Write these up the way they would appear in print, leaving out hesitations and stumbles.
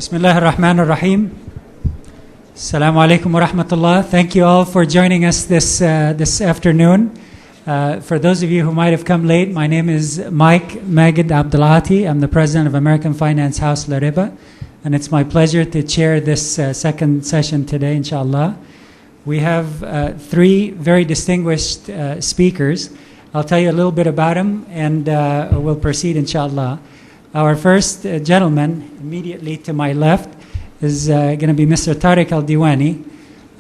Bismillah ar-Rahman ar-Rahim. Assalamu alaikum wa rahmatullah. Thank you all for joining us this afternoon. For those of you who might have come late, my name is Mike Magid Abdulati. I'm the president of American Finance House LARIBA, and it's my pleasure to chair this second session today, inshallah. We have three very distinguished speakers. I'll tell you a little bit about them, and we'll proceed, inshallah. Our first gentleman, immediately to my left, is going to be Mr. Tariq Al-Diwani.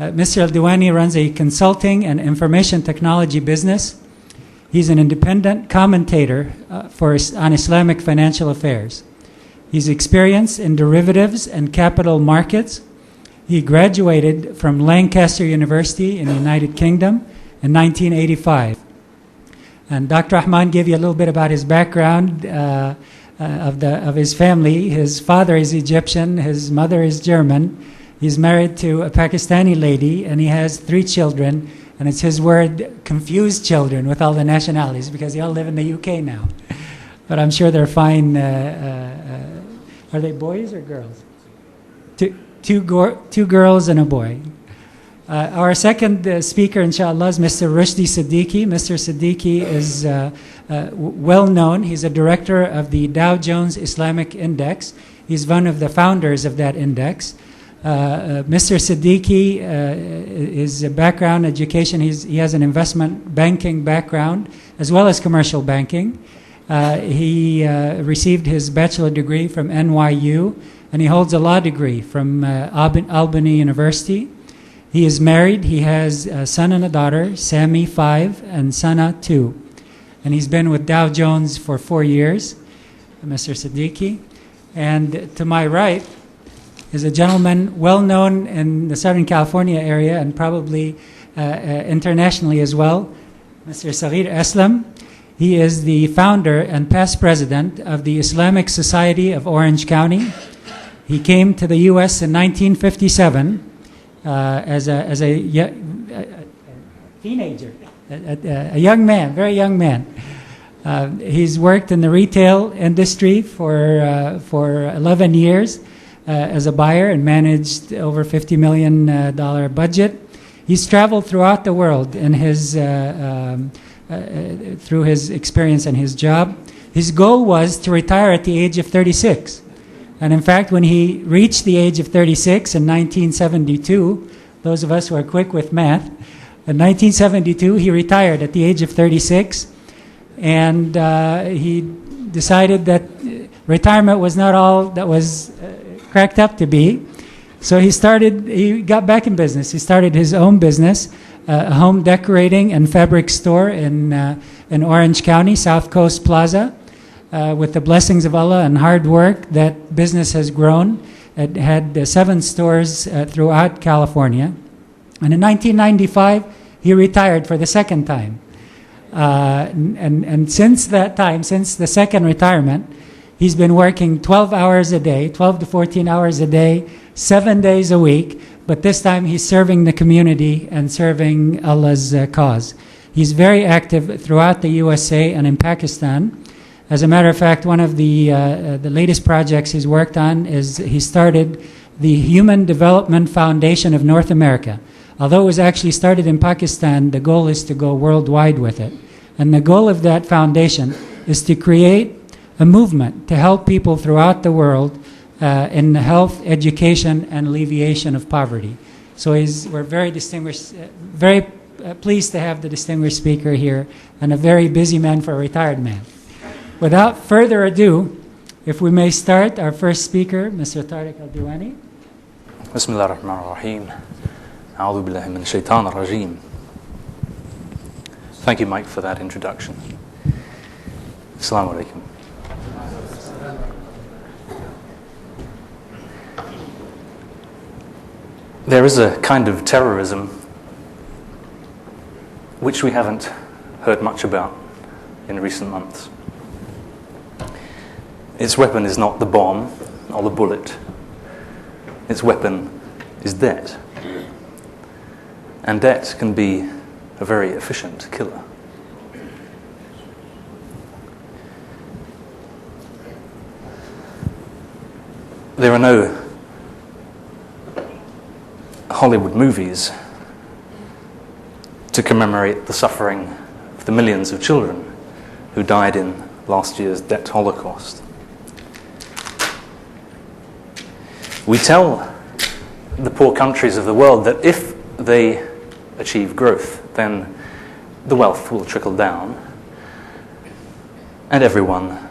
Mr. Al-Diwani runs a consulting and information technology business. He's an independent commentator on Islamic financial affairs. He's experienced in derivatives and capital markets. He graduated from Lancaster University in the United Kingdom in 1985. And Dr. Rahman gave you a little bit about his background of his family. His father is Egyptian, his mother is German. He's married to a Pakistani lady, and he has 3 children. And it's his word, confused children with all the nationalities, because they all live in the UK now. But I'm sure they're fine. Are they boys or girls? Two girls and a boy. Our second speaker, inshallah, is Mr. Rushdie Siddiqui. Mr. Siddiqui is well known. He's a director of the Dow Jones Islamic Index. He's one of the founders of that index. Mr. Siddiqui is a background education. He has an investment banking background as well as commercial banking. He received his bachelor degree from NYU, and he holds a law degree from Albany University. He is married. He has a son and a daughter, Sammy 5 and Sana 2. And he's been with Dow Jones for 4 years, Mr. Siddiqui. And to my right is a gentleman well known in the Southern California area and probably internationally as well, Mr. Saghir Aslam. He is the founder and past president of the Islamic Society of Orange County. He came to the U.S. in 1957 as a teenager, a young man, very young man. He's worked in the retail industry for 11 years as a buyer and managed over $50 million budget. He's traveled throughout the world in his through his experience and his job. His goal was to retire at the age of 36. And in fact, when he reached the age of 36 in 1972, those of us who are quick with math, in 1972 he retired at the age of 36, and he decided that retirement was not all that was cracked up to be. So he got back in business. He started his own business, a home decorating and fabric store in Orange County, South Coast Plaza. With the blessings of Allah and hard work, that business has grown. It had 7 stores throughout California. And in 1995, he retired for the second time. And since that time, since the second retirement, he's been working 12 hours a day, 12 to 14 hours a day, 7 days a week. But this time he's serving the community and serving Allah's cause. He's very active throughout the USA and in Pakistan. As a matter of fact, one of the latest projects he's worked on is he started the Human Development Foundation of North America. Although it was actually started in Pakistan, the goal is to go worldwide with it. And the goal of that foundation is to create a movement to help people throughout the world in health, education, and alleviation of poverty. So we're very distinguished, very pleased to have the distinguished speaker here, and a very busy man for a retired man. Without further ado, if we may start, our first speaker, Mr. Tariq Al-Diwani. Bismillah ar-Rahman ar-Rahim. A'udhu billahi min shaitan ar-rajim. Thank you, Mike, for that introduction. Assalamu alaikum. There is a kind of terrorism which we haven't heard much about in recent months. Its weapon is not the bomb or the bullet. Its weapon is debt. And debt can be a very efficient killer. There are no Hollywood movies to commemorate the suffering of the millions of children who died in last year's debt holocaust. We tell the poor countries of the world that if they achieve growth, then the wealth will trickle down and everyone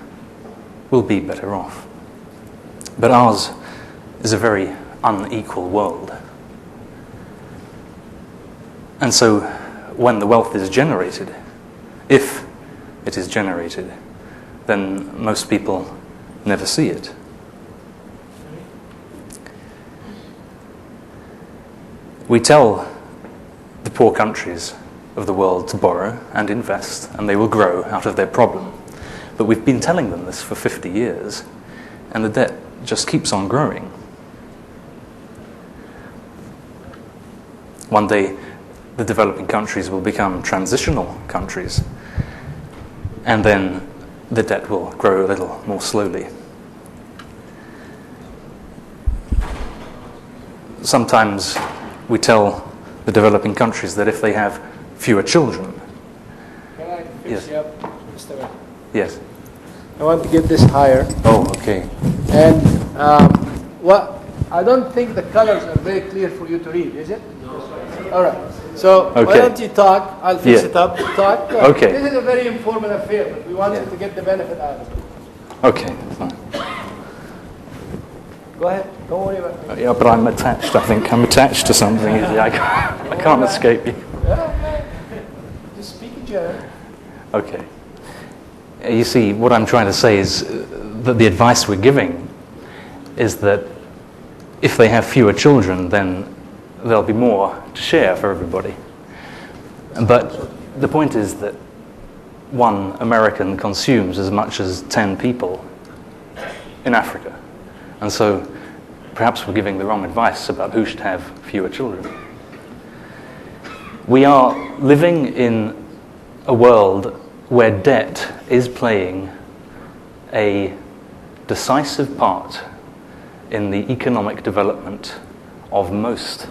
will be better off. But ours is a very unequal world. And so when the wealth is generated, if it is generated, then most people never see it. We tell the poor countries of the world to borrow and invest, and they will grow out of their problem. But we've been telling them this for 50 years, and the debt just keeps on growing. One day, the developing countries will become transitional countries, and then the debt will grow a little more slowly. Sometimes we tell the developing countries that if they have fewer children... Can I fix you up, Mr. Mayor? Yes. I want to get this higher. Oh, okay. And I don't think the colors are very clear for you to read, is it? No. All right. So why don't you talk? I'll fix it up. Talk. Okay. This is a very informal affair, but we wanted to get the benefit out of it. Okay, fine. Go ahead. Don't worry about it. Yeah, but I'm attached, I think. I'm attached to something. I can't escape you. Just speak in general. Okay. You see, what I'm trying to say is that the advice we're giving is that if they have fewer children, then there'll be more to share for everybody. But the point is that one American consumes as much as 10 people in Africa. And so perhaps we're giving the wrong advice about who should have fewer children. We are living in a world where debt is playing a decisive part in the economic development of most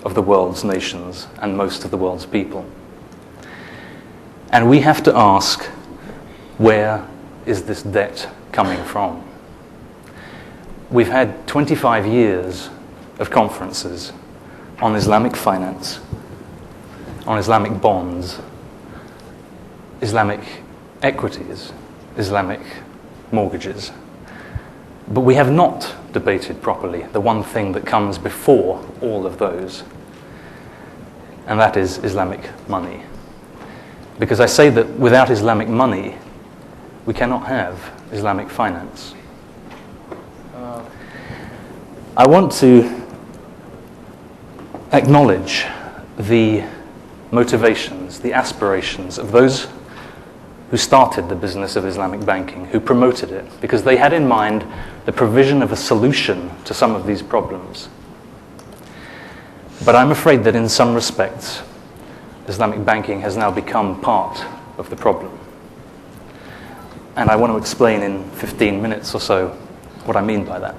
of the world's nations and most of the world's people. And we have to ask, where is this debt coming from? We've had 25 years of conferences on Islamic finance, on Islamic bonds, Islamic equities, Islamic mortgages. But we have not debated properly the one thing that comes before all of those, and that is Islamic money. Because I say that without Islamic money, we cannot have Islamic finance. I want to acknowledge the motivations, the aspirations of those who started the business of Islamic banking, who promoted it, because they had in mind the provision of a solution to some of these problems. But I'm afraid that in some respects, Islamic banking has now become part of the problem. And I want to explain in 15 minutes or so what I mean by that.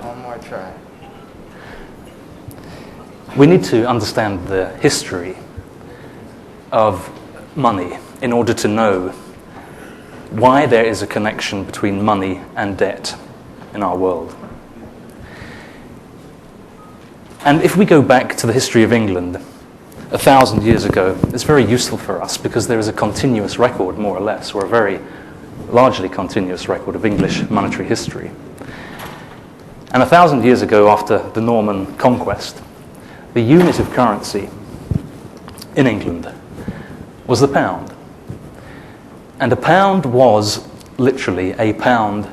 One more try. We need to understand the history of money in order to know why there is a connection between money and debt in our world. And if we go back to the history of England 1,000 years ago, it's very useful for us because there is a continuous record, more or less, or a very largely continuous record of English monetary history. And 1,000 years ago, after the Norman conquest, the unit of currency in England was the pound. And a pound was literally a pound.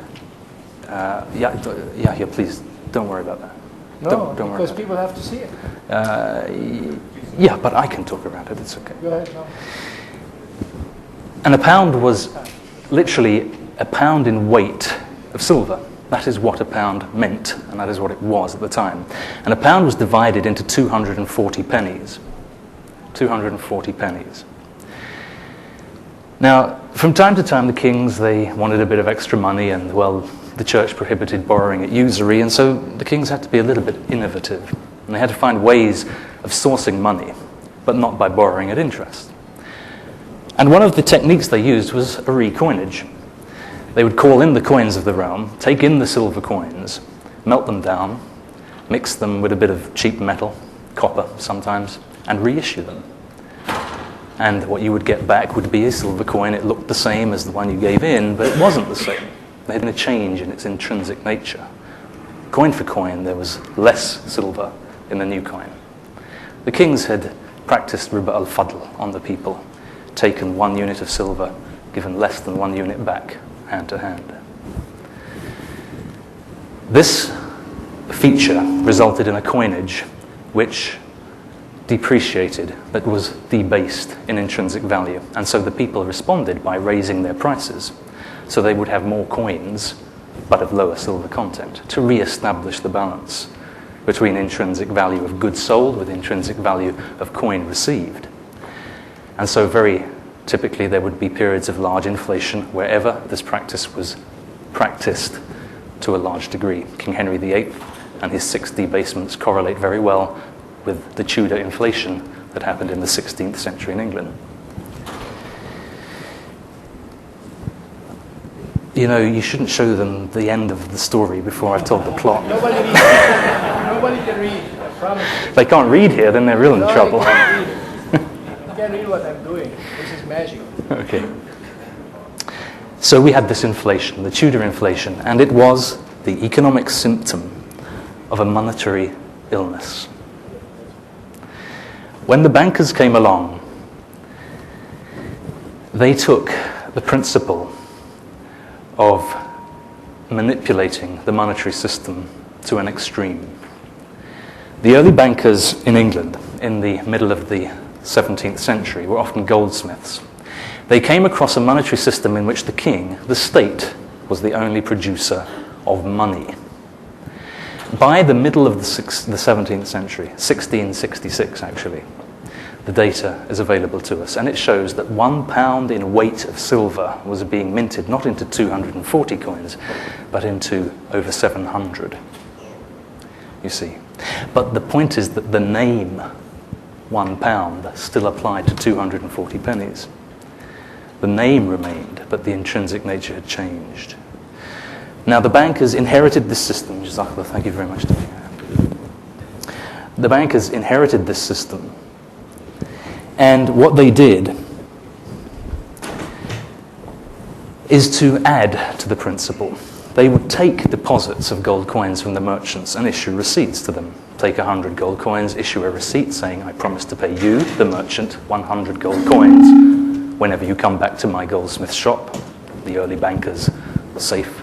Yeah, please, don't worry about that. No, don't worry because about people have to see it. Yeah, but I can talk about it, it's okay. Go ahead, no. And a pound was literally a pound in weight of silver. That is what a pound meant, and that is what it was at the time. And a pound was divided into 240 pennies. 240 pennies. Now, from time to time, the kings, they wanted a bit of extra money, and, well, the church prohibited borrowing at usury, and so the kings had to be a little bit innovative. And they had to find ways of sourcing money, but not by borrowing at interest. And one of the techniques they used was a recoinage. They would call in the coins of the realm, take in the silver coins, melt them down, mix them with a bit of cheap metal, copper sometimes, and reissue them. And what you would get back would be a silver coin. It looked the same as the one you gave in, but it wasn't the same. There had been a change in its intrinsic nature. Coin for coin, there was less silver in the new coin. The kings had practiced riba al-fadl on the people, taken 1 unit of silver, given less than 1 unit back, hand to hand. This feature resulted in a coinage which depreciated, but was debased in intrinsic value. And so the people responded by raising their prices. So they would have more coins, but of lower silver content, to re-establish the balance between intrinsic value of goods sold with intrinsic value of coin received. And so very typically there would be periods of large inflation wherever this practice was practiced to a large degree. King Henry VIII and his 6 debasements correlate very well with the Tudor inflation that happened in the 16th century in England. You know, you shouldn't show them the end of the story before I've told the plot. Nobody can read, I promise you. If they can't read here, then they're real in trouble. You can't read what I'm doing. This is magic. Okay. So we had this inflation, the Tudor inflation, and it was the economic symptom of a monetary illness. When the bankers came along, they took the principle of manipulating the monetary system to an extreme. The early bankers in England in the middle of the 17th century were often goldsmiths. They came across a monetary system in which the king, the state, was the only producer of money. By the middle of the 17th century, 1666 actually, the data is available to us, and it shows that £1 in weight of silver was being minted not into 240 coins, but into over 700. You see. But the point is that the name £1 still applied to 240 pennies. The name remained, but the intrinsic nature had changed. Now the bankers inherited this system. Jazakallah, thank you very much. The bankers inherited this system. And what they did is to add to the principle. They would take deposits of gold coins from the merchants and issue receipts to them. Take 100 gold coins, issue a receipt saying, I promise to pay you, the merchant, 100 gold coins whenever you come back to my goldsmith shop. The early bankers were safe.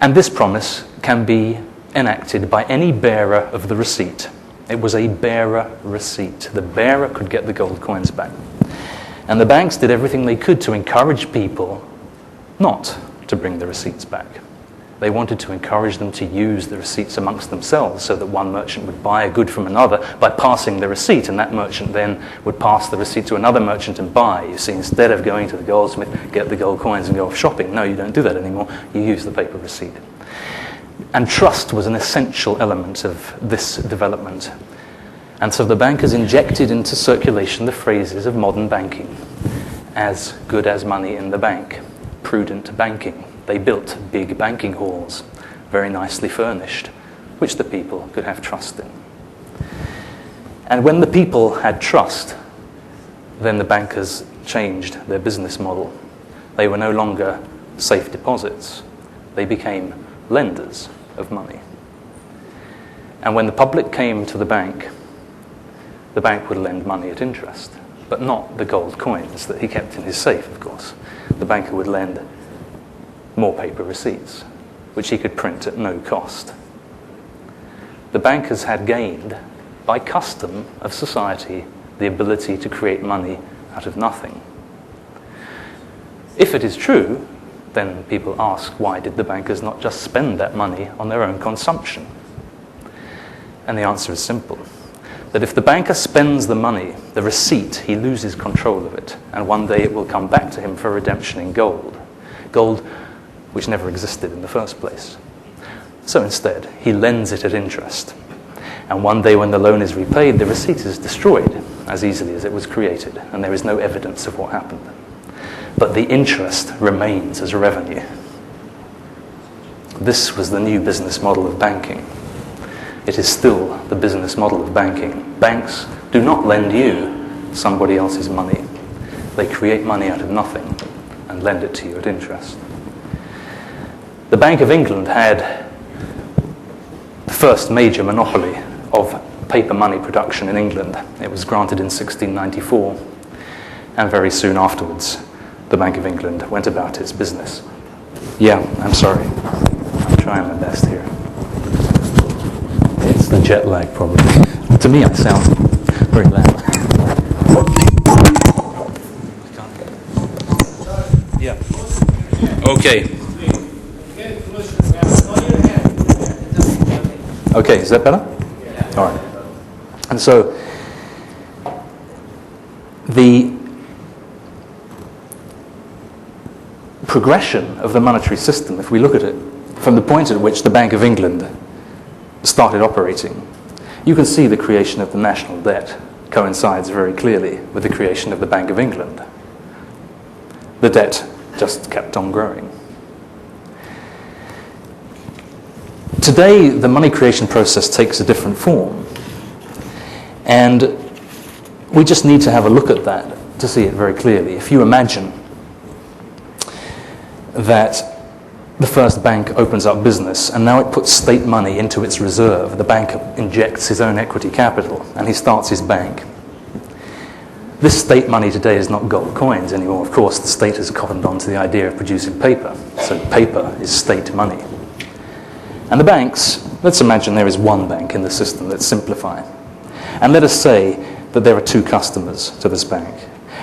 And this promise can be enacted by any bearer of the receipt. It was a bearer receipt. The bearer could get the gold coins back. And the banks did everything they could to encourage people not to bring the receipts back. They wanted to encourage them to use the receipts amongst themselves so that one merchant would buy a good from another by passing the receipt, and that merchant then would pass the receipt to another merchant and buy. You see, instead of going to the goldsmith, get the gold coins and go off shopping. No, you don't do that anymore. You use the paper receipt. And trust was an essential element of this development. And so the bankers injected into circulation the phrases of modern banking: as good as money in the bank, prudent banking. They built big banking halls, very nicely furnished, which the people could have trust in. And when the people had trust, then the bankers changed their business model. They were no longer safe deposits. They became lenders of money. And when the public came to the bank would lend money at interest, but not the gold coins that he kept in his safe, of course. The banker would lend more paper receipts, which he could print at no cost. The bankers had gained, by custom of society, the ability to create money out of nothing. If it is true, then people ask, why did the bankers not just spend that money on their own consumption? And the answer is simple. that if the banker spends the money, the receipt, he loses control of it, and one day it will come back to him for redemption in gold. Gold which never existed in the first place. So instead, he lends it at interest. And one day when the loan is repaid, the receipt is destroyed as easily as it was created, and there is no evidence of what happened. But the interest remains as revenue. This was the new business model of banking. It is still the business model of banking. Banks do not lend you somebody else's money. They create money out of nothing and lend it to you at interest. The Bank of England had the first major monopoly of paper money production in England. It was granted in 1694, and very soon afterwards, the Bank of England went about its business. Yeah, I'm sorry. I'm trying my best here. It's the jet lag, probably. To me, I sound very loud. Yeah. Okay. Okay, is that better? All right. And so the progression of the monetary system, if we look at it from the point at which the Bank of England started operating, you can see the creation of the national debt coincides very clearly with the creation of the Bank of England. The debt just kept on growing. Today, the money creation process takes a different form. And we just need to have a look at that to see it very clearly. If you imagine that the first bank opens up business and now it puts state money into its reserve, the bank injects his own equity capital and he starts his bank. This state money today is not gold coins anymore. Of course, the state has cottoned on to the idea of producing paper. So paper is state money. And the banks, let's imagine there is one bank in the system, let's simplify. And let us say that there are two customers to this bank.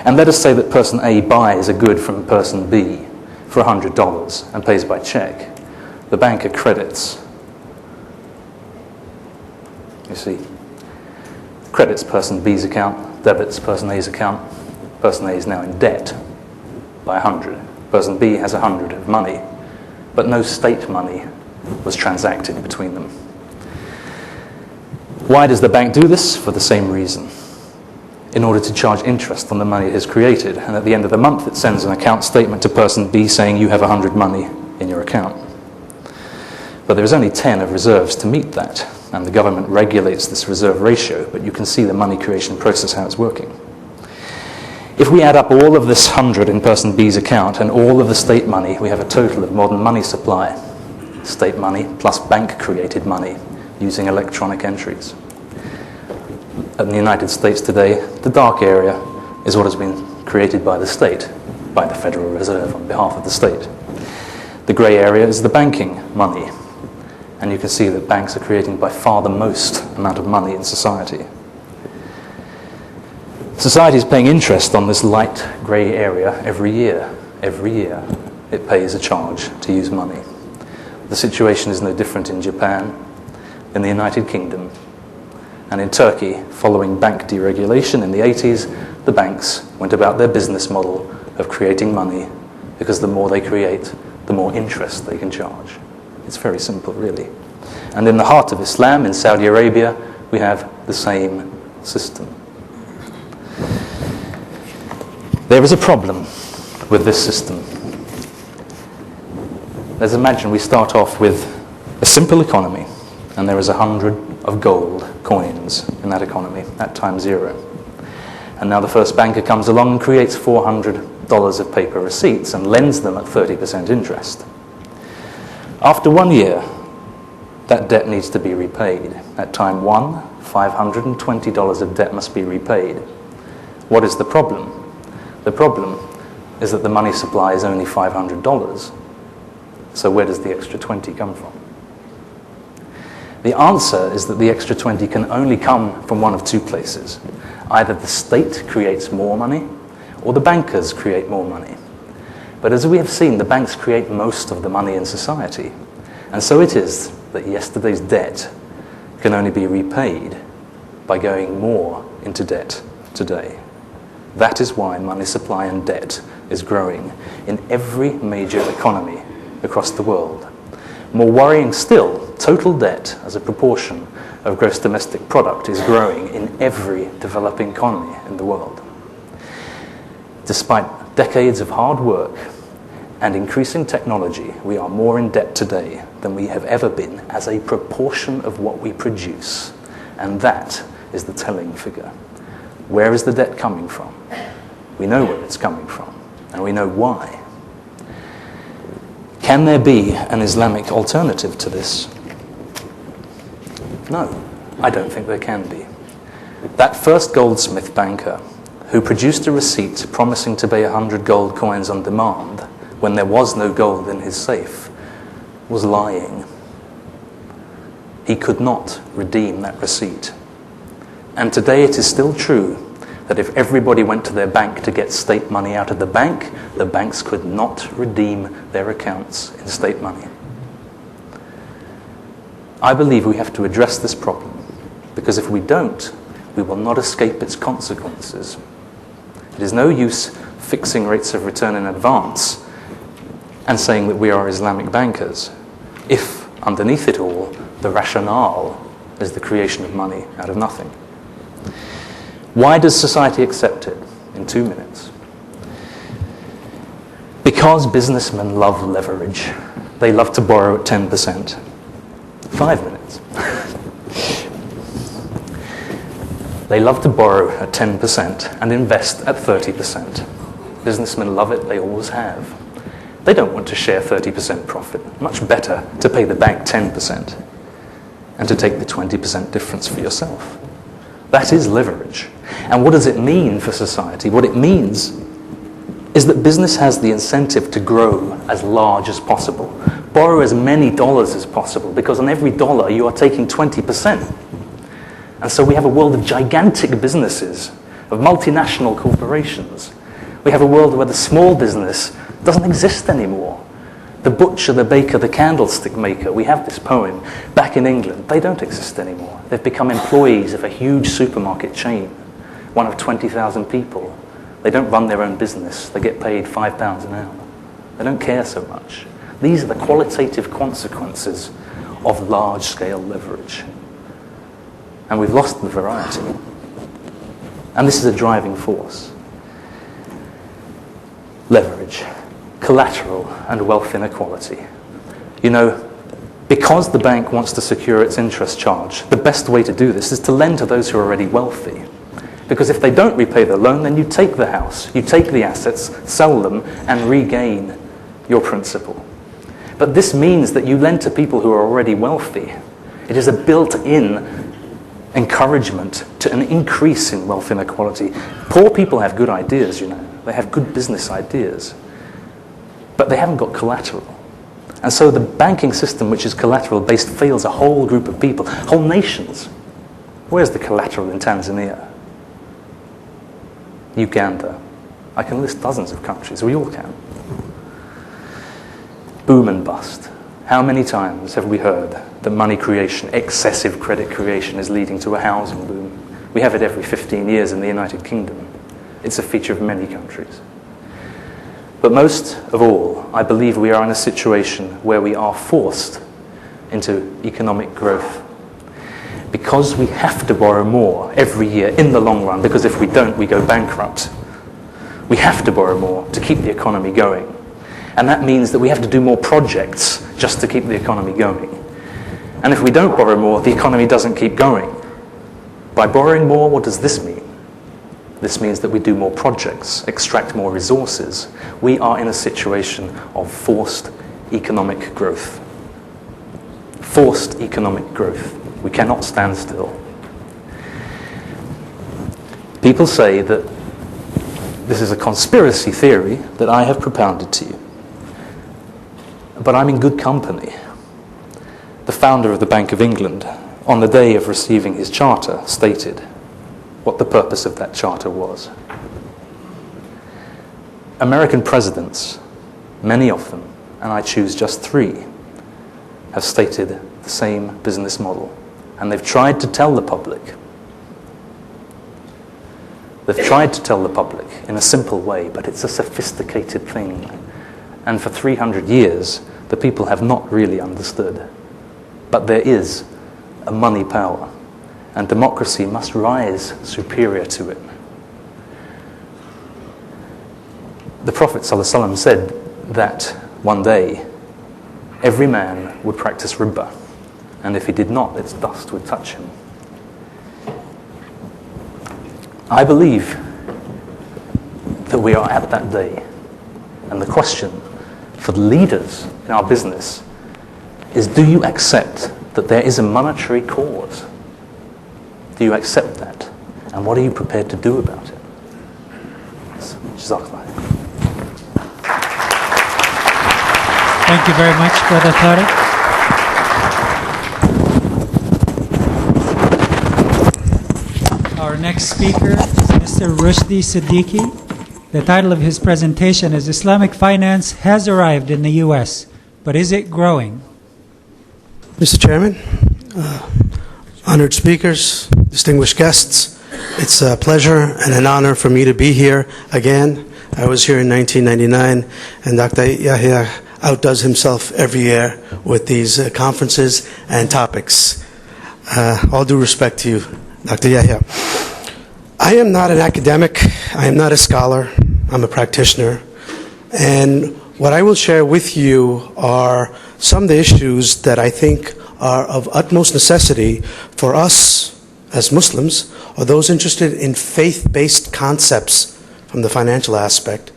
And let us say that person A buys a good from person B for $100 and pays by check. The bank accredits. You see, credits person B's account, debits person A's account. Person A is now in debt by 100. Person B has 100 of money, but no state money was transacted between them. Why does the bank do this? For the same reason. In order to charge interest on the money it has created, and at the end of the month it sends an account statement to person B saying you have 100 money in your account. But there is only 10 of reserves to meet that, and the government regulates this reserve ratio, but you can see the money creation process, how it's working. If we add up all of this 100 in person B's account and all of the state money, we have a total of modern money supply. State money plus bank-created money using electronic entries. In the United States today, the dark area is what has been created by the state, by the Federal Reserve on behalf of the state. The grey area is the banking money, and you can see that banks are creating by far the most amount of money in society. Society is paying interest on this light grey area every year. Every year it pays a charge to use money. The situation is no different in Japan, in the United Kingdom, and in Turkey. Following bank deregulation in the 80s, the banks went about their business model of creating money because the more they create, the more interest they can charge. It's very simple, really. And in the heart of Islam, in Saudi Arabia, we have the same system. There is a problem with this system. Let's imagine we start off with a simple economy, and there is 100 of gold coins in that economy at time zero. And now the first banker comes along and creates $400 of paper receipts and lends them at 30% interest. After 1 year, that debt needs to be repaid. At time one, $520 of debt must be repaid. What is the problem? The problem is that the money supply is only $500. So where does the extra 20 come from? The answer is that the extra 20 can only come from one of two places. Either the state creates more money, or the bankers create more money. But as we have seen, the banks create most of the money in society. And so it is that yesterday's debt can only be repaid by going more into debt today. That is why money supply and debt is growing in every major economy across the world. More worrying still, total debt as a proportion of gross domestic product is growing in every developing economy in the world. Despite decades of hard work and increasing technology, we are more in debt today than we have ever been as a proportion of what we produce. And that is the telling figure. Where is the debt coming from? We know where it's coming from, and we know why. Can there be an Islamic alternative to this? No, I don't think there can be. That first goldsmith banker who produced a receipt promising to pay 100 gold coins on demand when there was no gold in his safe was lying. He could not redeem that receipt. And today it is still true that if everybody went to their bank to get state money out of the banks could not redeem their accounts in state money. I believe we have to address this problem, because if we don't, we will not escape its consequences. It is no use fixing rates of return in advance and saying that we are Islamic bankers, if underneath it all, the rationale is the creation of money out of nothing. Why does society accept it? In 2 minutes. Because businessmen love leverage. They love to borrow at 10%. 5 minutes. They love to borrow at 10% and invest at 30%. Businessmen love it, they always have. They don't want to share 30% profit. Much better to pay the bank 10% and to take the 20% difference for yourself. That is leverage. And what does it mean for society? What it means is that business has the incentive to grow as large as possible. Borrow as many dollars as possible, because on every dollar you are taking 20%. And so we have a world of gigantic businesses, of multinational corporations. We have a world where the small business doesn't exist anymore. The butcher, the baker, the candlestick maker, we have this poem, back in England, they don't exist anymore. They've become employees of a huge supermarket chain, one of 20,000 people. They don't run their own business. They get paid £5 an hour. They don't care so much. These are the qualitative consequences of large-scale leverage. And we've lost the variety. And this is a driving force. Leverage, collateral, and wealth inequality. You know, because the bank wants to secure its interest charge, the best way to do this is to lend to those who are already wealthy. Because if they don't repay the loan, then you take the house, you take the assets, sell them, and regain your principal. But this means that you lend to people who are already wealthy. It is a built-in encouragement to an increase in wealth inequality. Poor people have good ideas, you know. They have good business ideas. But they haven't got collateral. And so the banking system, which is collateral-based, fails a whole group of people, whole nations. Where's the collateral in Tanzania? Uganda. I can list dozens of countries. We all can. Boom and bust. How many times have we heard that money creation, excessive credit creation, is leading to a housing boom? We have it every 15 years in the United Kingdom. It's a feature of many countries. But most of all, I believe we are in a situation where we are forced into economic growth. Because we have to borrow more every year in the long run, because if we don't, we go bankrupt. We have to borrow more to keep the economy going. And that means that we have to do more projects just to keep the economy going. And if we don't borrow more, the economy doesn't keep going. By borrowing more, what does this mean? This means that we do more projects, extract more resources. We are in a situation of forced economic growth. Forced economic growth. We cannot stand still. People say that this is a conspiracy theory that I have propounded to you. But I'm in good company. The founder of the Bank of England, on the day of receiving his charter, stated what the purpose of that charter was. American presidents, many of them, and I choose just 3, have stated the same business model. And they've tried to tell the public They've tried to tell the public in a simple way, but it's a sophisticated thing. And for 300 years, the people have not really understood. But there is a money power, and democracy must rise superior to it. The Prophet ﷺ said that one day every man would practice riba, and if he did not, its dust would touch him. I believe that we are at that day, and the question for the leaders in our business is, do you accept that there is a monetary cause? Do you accept that? And what are you prepared to do about it? Jazakallah. Thank you very much, Brother Tariq. Our next speaker is Mr. Rushdie Siddiqui. The title of his presentation is Islamic Finance Has Arrived in the U.S., but Is It Growing? Mr. Chairman, honored speakers, distinguished guests, it's a pleasure and an honor for me to be here again. I was here in 1999, and Dr. Yahya outdoes himself every year with these conferences and topics. All due respect to you, Dr. Yahya. I am not an academic, I am not a scholar, I'm a practitioner, and what I will share with you are some of the issues that I think are of utmost necessity for us as Muslims, or those interested in faith-based concepts from the financial aspect.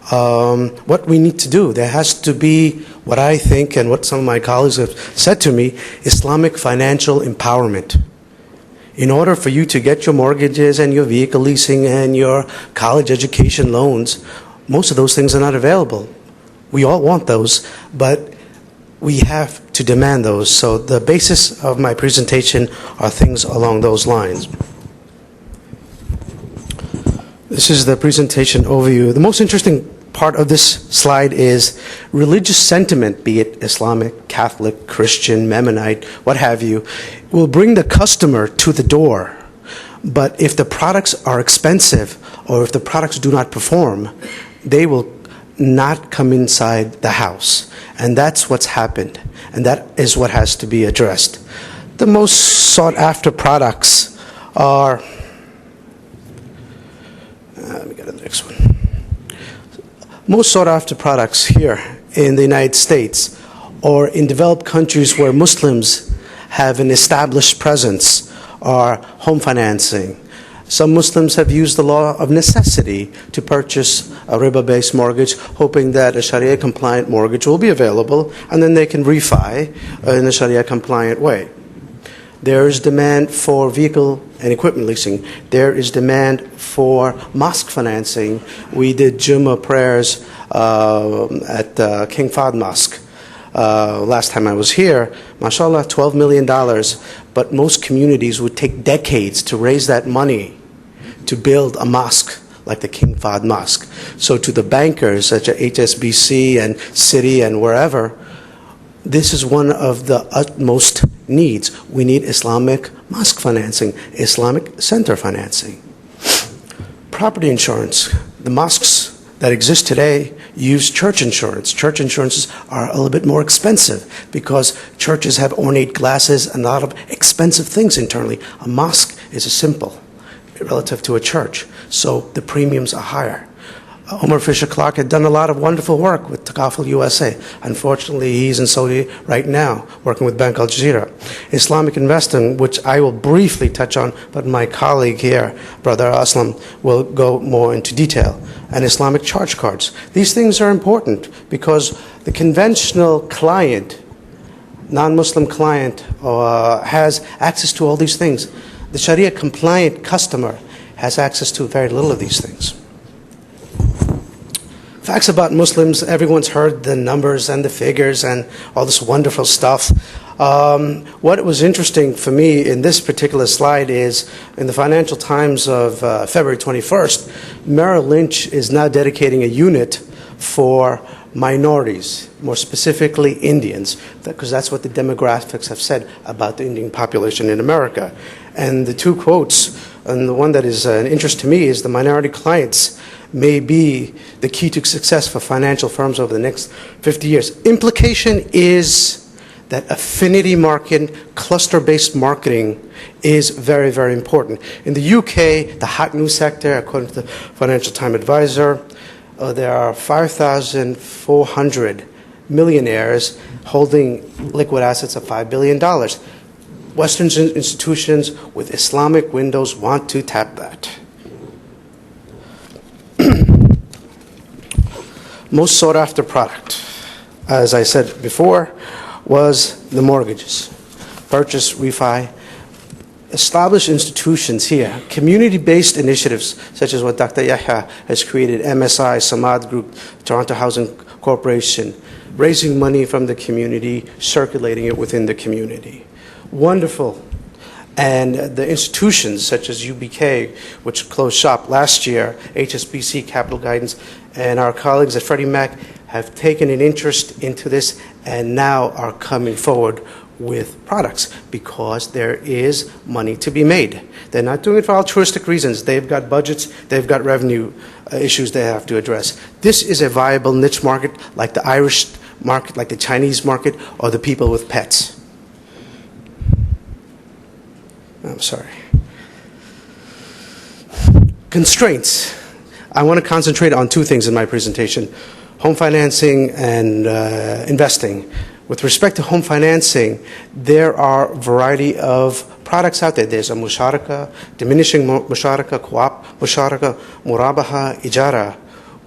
What we need to do, there has to be what I think and what some of my colleagues have said to me, Islamic financial empowerment. In order for you to get your mortgages and your vehicle leasing and your college education loans, most of those things are not available. We all want those, but we have to demand those. So the basis of my presentation are things along those lines. This is the presentation overview. The most interesting part of this slide is religious sentiment, be it Islamic, Catholic, Christian, Mennonite, what have you, will bring the customer to the door. But if the products are expensive or if the products do not perform, they will not come inside the house. And that's what's happened. And that is what has to be addressed. The most sought after products are, let me go to the next one. Most sought after products here in the United States or in developed countries where Muslims have an established presence are home financing. Some Muslims have used the law of necessity to purchase a riba-based mortgage, hoping that a Sharia-compliant mortgage will be available, and then they can refi in a Sharia-compliant way. There is demand for vehicle and equipment leasing. There is demand for mosque financing. We did Jummah prayers at King Fahd Mosque. Last time I was here, mashallah, $12 million, but most communities would take decades to raise that money to build a mosque like the King Fahd Mosque. So to the bankers such as HSBC and Citi and wherever, this is one of the utmost needs. We need Islamic mosque financing, Islamic center financing. Property insurance. The mosques that exist today use church insurance. Church insurances are a little bit more expensive because churches have ornate glasses and a lot of expensive things internally. A mosque is simple relative to a church, so the premiums are higher. Omar Fisher Clark had done a lot of wonderful work with Takaful USA. Unfortunately, he's in Saudi right now, working with Bank Al Jazeera. Islamic investing, which I will briefly touch on, but my colleague here, Brother Aslam, will go more into detail. And Islamic charge cards. These things are important because the conventional client, non-Muslim client, has access to all these things. The Sharia-compliant customer has access to very little of these things. Facts about Muslims, everyone's heard the numbers and the figures and all this wonderful stuff. What was interesting for me in this particular slide is in the Financial Times of February 21st, Merrill Lynch is now dedicating a unit for minorities, more specifically Indians, because that's what the demographics have said about the Indian population in America. And the two quotes, and the one that is an interest to me is the minority clients may be the key to success for financial firms over the next 50 years. Implication is that affinity market, cluster-based marketing is very, very important. In the UK, the hot new sector, according to the Financial Times Advisor, there are 5,400 millionaires holding liquid assets of $5 billion. Western institutions with Islamic windows want to tap that. Most sought after product, as I said before, was the mortgages. Purchase, refi. Established institutions here, community-based initiatives such as what Dr. Yahya has created, MSI, Samad Group, Toronto Housing Corporation, raising money from the community, circulating it within the community. Wonderful. And the institutions such as UBK, which closed shop last year, HSBC, Capital Guidance, and our colleagues at Freddie Mac have taken an interest into this and now are coming forward with products because there is money to be made. They're not doing it for altruistic reasons. They've got budgets, they've got revenue issues they have to address. This is a viable niche market like the Irish market, like the Chinese market, or the people with pets. I'm sorry. Constraints. I want to concentrate on two things in my presentation: home financing and investing. With respect to home financing, there are a variety of products out there. There's a musharaka, diminishing musharaka, co-op musharaka, murabaha, ijara.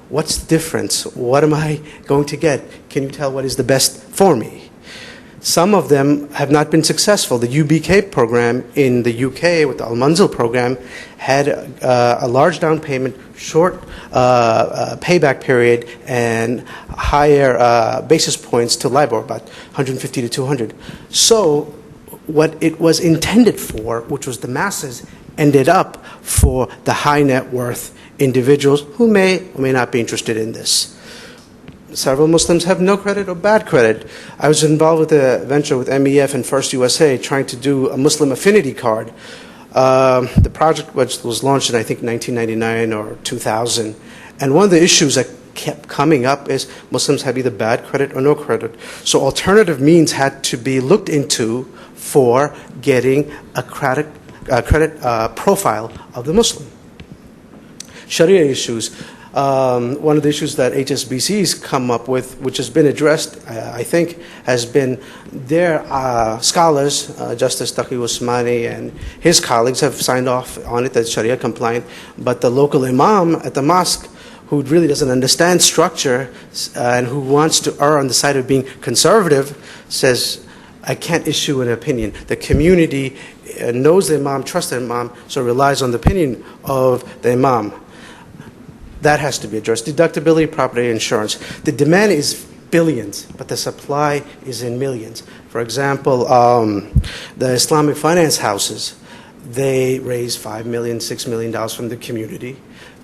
What's the difference? What am I going to get? Can you tell what is the best for me? Some of them have not been successful. The UBK program in the UK with the Al-Manzil program had a large down payment, short payback period, and higher basis points to LIBOR, about 150 to 200. So what it was intended for, which was the masses, ended up for the high net worth individuals who may or may not be interested in this. Several Muslims have no credit or bad credit. I was involved with a venture with MEF and First USA trying to do a Muslim affinity card. The project was launched in, I think, 1999 or 2000. And one of the issues that kept coming up is Muslims have either bad credit or no credit. So alternative means had to be looked into for getting a credit profile of the Muslim. Sharia issues. One of the issues that HSBC's come up with, which has been addressed, I think, has been their scholars, Justice Taqi Usmani and his colleagues have signed off on it that's Sharia compliant, but the local imam at the mosque, who really doesn't understand structure and who wants to err on the side of being conservative, says, I can't issue an opinion. The community knows the imam, trusts the imam, so relies on the opinion of the imam. That has to be addressed. Deductibility, property insurance. The demand is billions, but the supply is in millions. For example, the Islamic finance houses, they raise $5 million, $6 million from the community,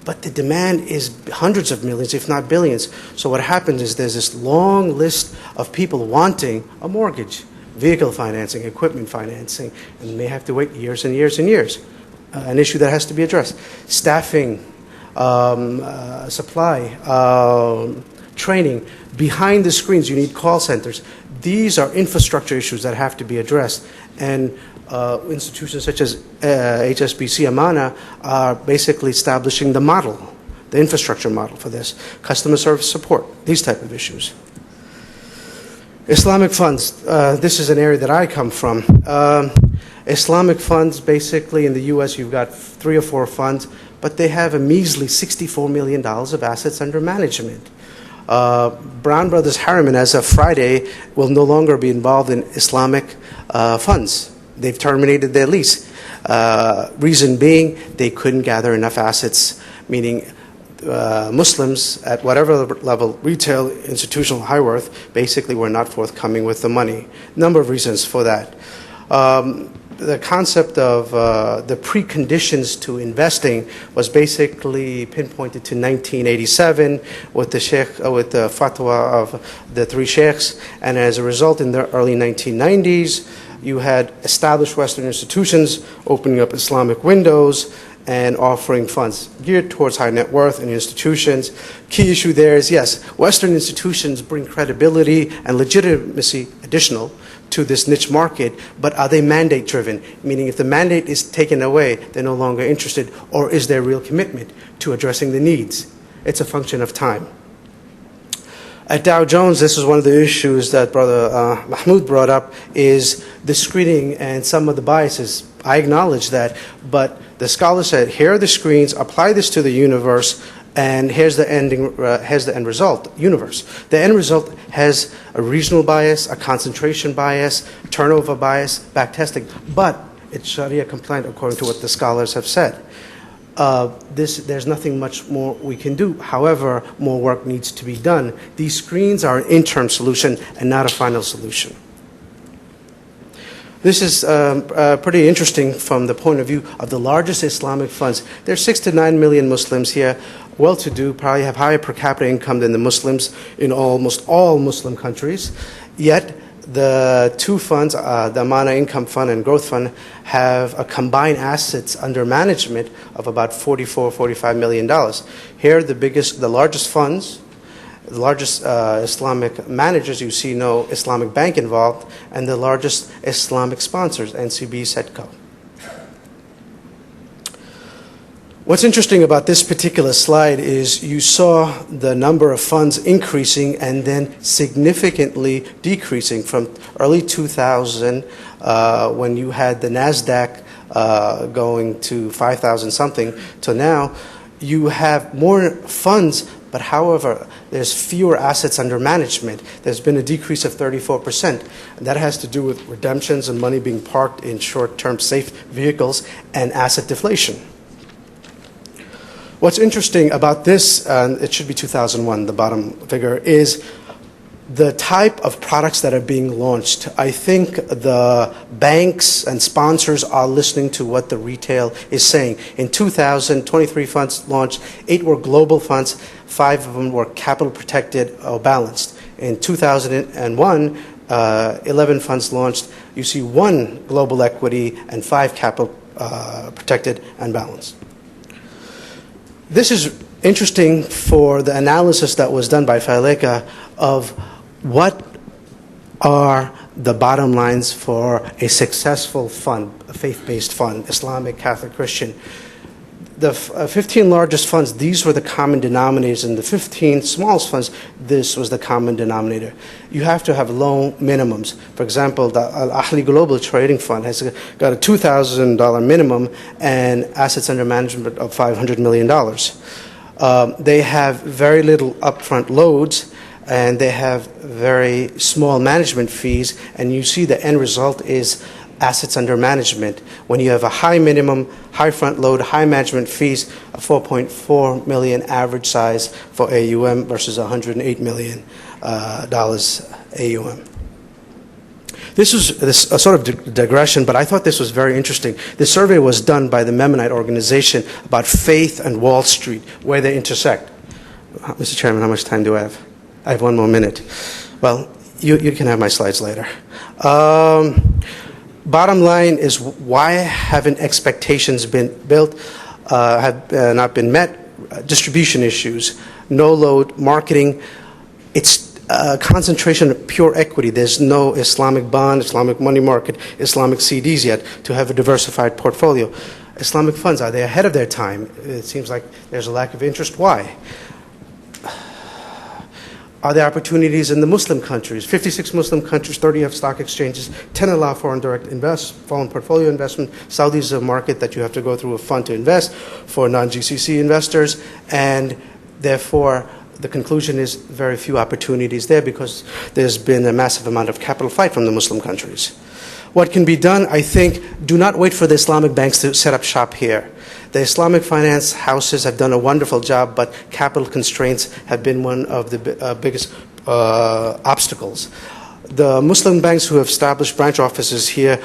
but the demand is hundreds of millions, if not billions. So what happens is there's this long list of people wanting a mortgage, vehicle financing, equipment financing, and may have to wait years and years and years. An issue that has to be addressed. Staffing, supply, training. Behind the screens, you need call centers. These are infrastructure issues that have to be addressed. And institutions such as HSBC Amana are basically establishing the model, the infrastructure model for this. Customer service support, these type of issues. Islamic funds. This is an area that I come from. Islamic funds, basically in the U.S. you've got 3 or 4 funds, but they have a measly $64 million of assets under management. Brown Brothers Harriman, as of Friday, will no longer be involved in Islamic funds. They've terminated their lease. Reason being, they couldn't gather enough assets, meaning Muslims at whatever level, retail, institutional, high worth, basically were not forthcoming with the money. Number of reasons for that. The concept of the preconditions to investing was basically pinpointed to 1987 with the with the fatwa of the 3 sheikhs, and as a result, in the early 1990s, you had established Western institutions opening up Islamic windows and offering funds geared towards high net worth and institutions. Key issue there is, yes, Western institutions bring credibility and legitimacy additional to this niche market, but are they mandate driven? Meaning if the mandate is taken away, they're no longer interested, or is there real commitment to addressing the needs? It's a function of time. At Dow Jones, this is one of the issues that Brother Mahmoud brought up, is the screening and some of the biases. I acknowledge that, but the scholar said, here are the screens, apply this to the universe, and here's the end result, universe. The end result has a regional bias, a concentration bias, turnover bias, backtesting, but it's Sharia compliant according to what the scholars have said. There's nothing much more we can do. However, more work needs to be done. These screens are an interim solution and not a final solution. This is pretty interesting from the point of view of the largest Islamic funds. There's 6 to 9 million Muslims here, well-to-do, probably have higher per capita income than the Muslims in almost all Muslim countries. Yet, the two funds, the Amana Income Fund and Growth Fund, have a combined assets under management of about $45 million. Here, the largest funds, the largest Islamic managers, you see no Islamic bank involved, and the largest Islamic sponsors, NCB, SEDCO. What's interesting about this particular slide is you saw the number of funds increasing and then significantly decreasing from early 2000 when you had the NASDAQ going to 5,000 something to now. You have more funds, but however, there's fewer assets under management. There's been a decrease of 34%. And that has to do with redemptions and money being parked in short-term safe vehicles and asset deflation. What's interesting about this, and it should be 2001, the bottom figure, is the type of products that are being launched. I think the banks and sponsors are listening to what the retail is saying. In 2000, 23 funds launched, 8 were global funds, 5 of them were capital protected or balanced. In 2001, 11 funds launched. You see 1 global equity and 5 capital protected and balanced. This is interesting for the analysis that was done by Faleka of what are the bottom lines for a successful fund, a faith-based fund, Islamic, Catholic, Christian. The 15 largest funds, these were the common denominators, and the 15 smallest funds, this was the common denominator. You have to have low minimums. For example, the Al-Ahli Global Trading Fund has got a $2,000 minimum and assets under management of $500 million. They have very little upfront loads, and they have very small management fees, and you see the end result is assets under management. When you have a high minimum, high front load, high management fees, a 4.4 million average size for AUM versus $108 million AUM. This is a sort of digression, but I thought this was very interesting. This survey was done by the Mennonite organization about faith and Wall Street, where they intersect. Mr. Chairman, how much time do I have? I have 1 more minute. Well, you can have my slides later. Bottom line is, why haven't expectations been built, have not been met? Distribution issues, no load, marketing. It's concentration of pure equity. There's no Islamic bond, Islamic money market, Islamic CDs yet to have a diversified portfolio. Islamic funds, are they ahead of their time? It seems like there's a lack of interest. Why? Are there opportunities in the Muslim countries? 56 Muslim countries, 30 have stock exchanges, 10 allow foreign direct foreign portfolio investment. Saudi is a market that you have to go through a fund to invest for non-GCC investors, and therefore the conclusion is very few opportunities there because there's been a massive amount of capital flight from the Muslim countries. What can be done? I think, do not wait for the Islamic banks to set up shop here. The Islamic finance houses have done a wonderful job, but capital constraints have been one of the biggest obstacles. The Muslim banks who have established branch offices here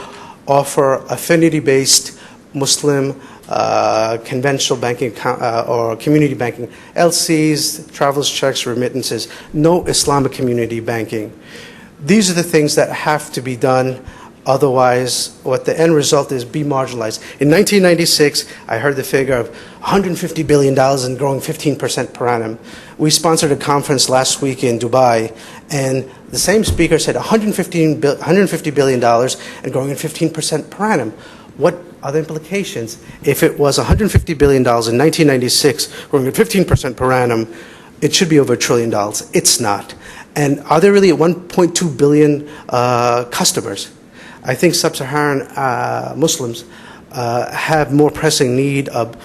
offer affinity-based Muslim conventional banking or community banking, LCs, travelers checks, remittances, no Islamic community banking. These are the things that have to be done. Otherwise, what the end result is, be marginalized. In 1996, I heard the figure of $150 billion and growing 15% per annum. We sponsored a conference last week in Dubai, and the same speaker said $150 billion and growing at 15% per annum. What are the implications? If it was $150 billion in 1996, growing at 15% per annum, it should be over $1 trillion. It's not. And are there really 1.2 billion customers? I think sub-Saharan Muslims have more pressing need of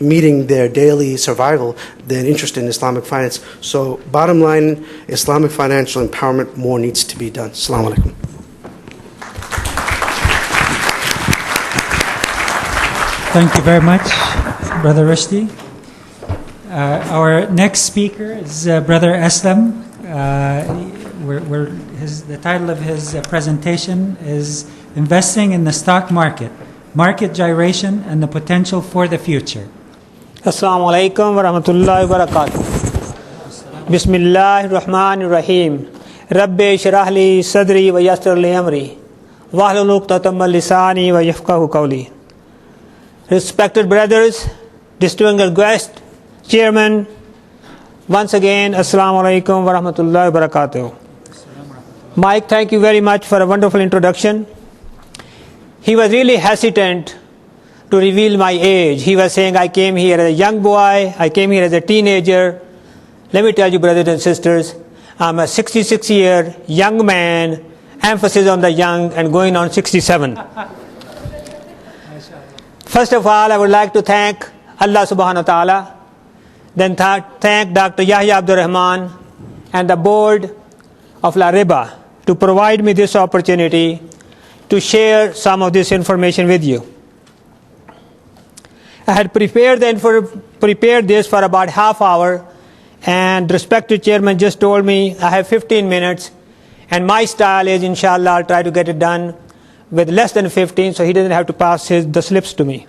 meeting their daily survival than interest in Islamic finance. So bottom line, Islamic financial empowerment, more needs to be done. Assalamu alaikum. Thank you very much, Brother Rushdie. Our next speaker is Brother Aslam. The title of his presentation is Investing in the Stock Market, Market Gyration and the Potential for the Future. Assalamu alaikum wa rahmatullahi wa barakatuh. Bismillahir Rahmanir Rahim. Rabbi shrah li sadri wa yassir li amri. Wahlul 'uqdatam min lisani wa yafqahu qawli. Respected brothers, distinguished guests, chairman, once again, Assalamu alaikum wa rahmatullahi wa barakatuh. Mike, thank you very much for a wonderful introduction. He was really hesitant to reveal my age. He was saying, I came here as a young boy, I came here as a teenager. Let me tell you, brothers and sisters, I'm a 66-year young man, emphasis on the young, and going on 67. First of all, I would like to thank Allah subhanahu wa ta'ala, then thank Dr. Yahya Abdul Rahman and the board of LARIBA to provide me this opportunity to share some of this information with you. I had prepared this for about half hour, and the respected chairman just told me I have 15 minutes, and my style is, inshallah, I'll try to get it done with less than 15, so he doesn't have to pass the slips to me.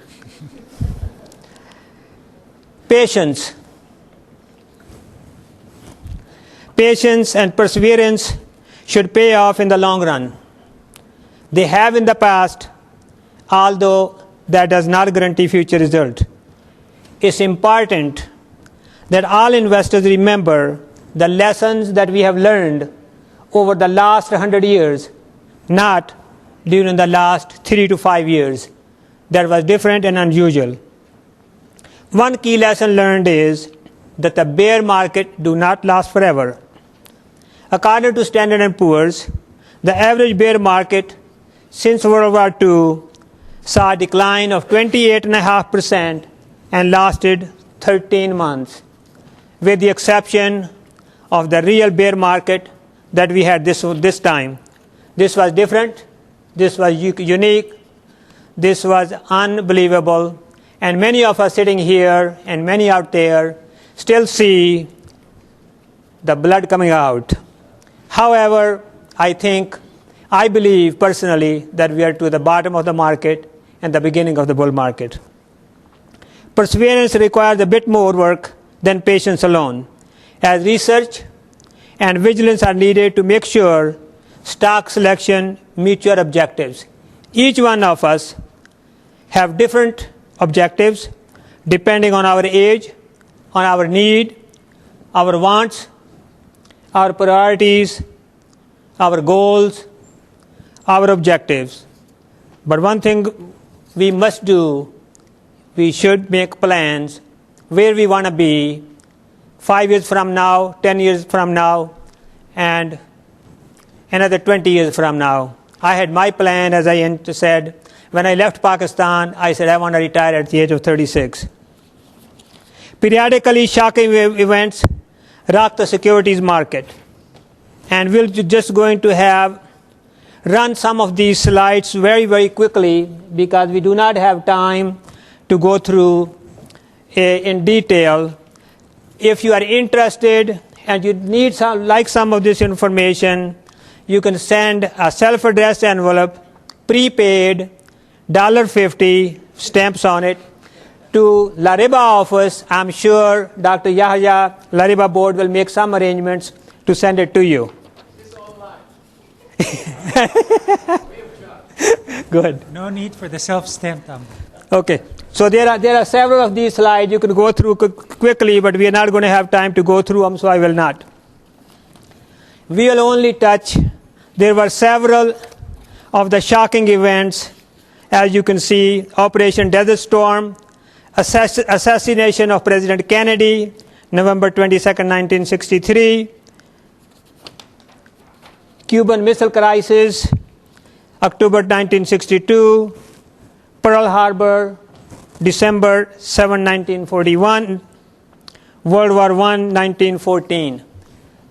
Patience. Patience and perseverance should pay off in the long run. They have in the past, although that does not guarantee future result. It's important that all investors remember the lessons that we have learned over the last 100 years, not during the last 3 to 5 years. That was different and unusual. One key lesson learned is that the bear market do not last forever. According to Standard & Poor's, the average bear market since World War II saw a decline of 28.5% and lasted 13 months, with the exception of the real bear market that we had this time. This was different, this was unique, this was unbelievable, and many of us sitting here and many out there still see the blood coming out. However, I believe personally that we are to the bottom of the market and the beginning of the bull market. Perseverance requires a bit more work than patience alone, as research and vigilance are needed to make sure stock selection meets your objectives. Each one of us have different objectives depending on our age, on our need, our wants, our priorities, our goals, our objectives. But one thing we must do, we should make plans where we want to be 5 years from now, 10 years from now, and another 20 years from now. I had my plan, as I said, when I left Pakistan, I said I want to retire at the age of 36. Periodically, shocking events rock the securities market. And we're just going to run some of these slides very, very quickly because we do not have time to go through in detail. If you are interested and you need some of this information, you can send a self-addressed envelope, prepaid, $50, stamps on it, to LARIBA office. I'm sure Dr. Yahya, LARIBA board will make some arrangements to send it to you. It's online. We have Go ahead. No need for the self-stamped thumb. Okay. So there are several of these slides you can go through quickly, but we are not going to have time to go through them, so I will not. We will only touch. There were several of the shocking events, as you can see: Operation Desert Storm, assassination of President Kennedy, November 22nd, 1963, Cuban Missile Crisis, October 1962, Pearl Harbor, December 7, 1941, World War I, 1914.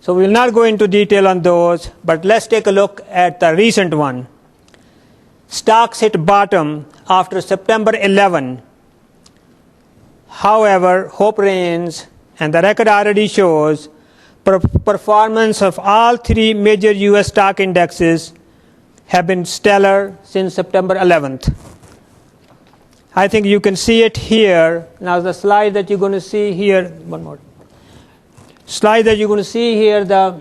So we will not go into detail on those, but let's take a look at the recent one. Stocks hit bottom after September 11. However, hope reigns, and the record already shows performance of all three major U.S. stock indexes have been stellar since September 11th. I think you can see it here. Now the slide that you're going to see here, one more. Slide that you're going to see here, the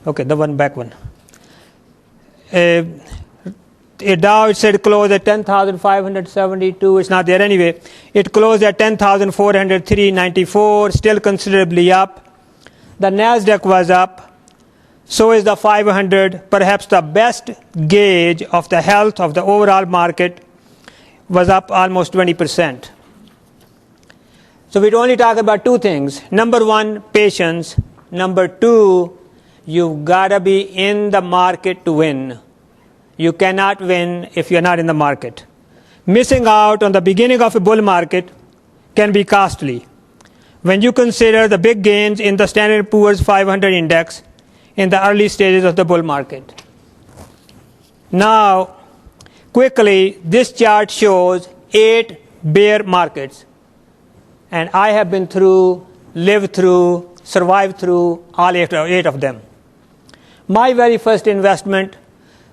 one back one. Dow, it said close at 10,572. It's not there anyway. It closed at 10,403.94, still considerably up. The NASDAQ was up. So is the 500. Perhaps the best gauge of the health of the overall market was up almost 20%. So we'd only talk about two things. Number one, patience. Number two, you've got to be in the market to win. You cannot win if you're not in the market. Missing out on the beginning of a bull market can be costly. When you consider the big gains in the Standard & Poor's 500 index in the early stages of the bull market. Now, quickly, this chart shows 8 bear markets. And I have been through, lived through, survived through all 8 of them. My very first investment